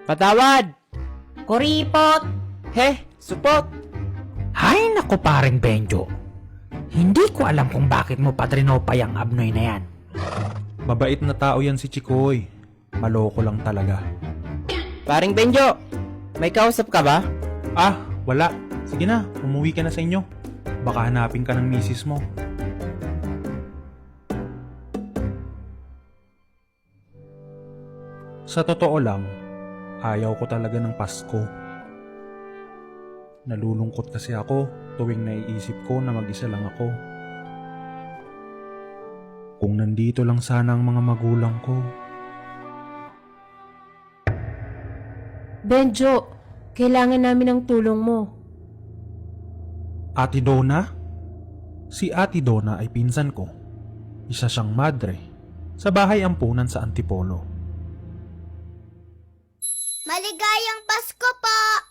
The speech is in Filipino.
Patawad! Kuripot! He, supot! Hay nako paring Benjo. Hindi ko alam kung bakit mo padrinopay ang abnoy na yan. Mabait na tao yan si Chikoy. Maloko lang talaga. Paring Benjo, may kausap ka ba? Ah, wala. Sige na, umuwi ka na sa inyo. Baka hanapin ka ng misis mo. Sa totoo lang, ayaw ko talaga ng Pasko. Nalulungkot kasi ako tuwing naiisip ko na mag-isa lang ako. Kung nandito lang sana ang mga magulang ko. Benjo, kailangan namin ng tulong mo. Ate Donna? Si Ate Donna ay pinsan ko. Isa siyang madre sa bahay ampunan sa Antipolo. Maligayang Pasko po!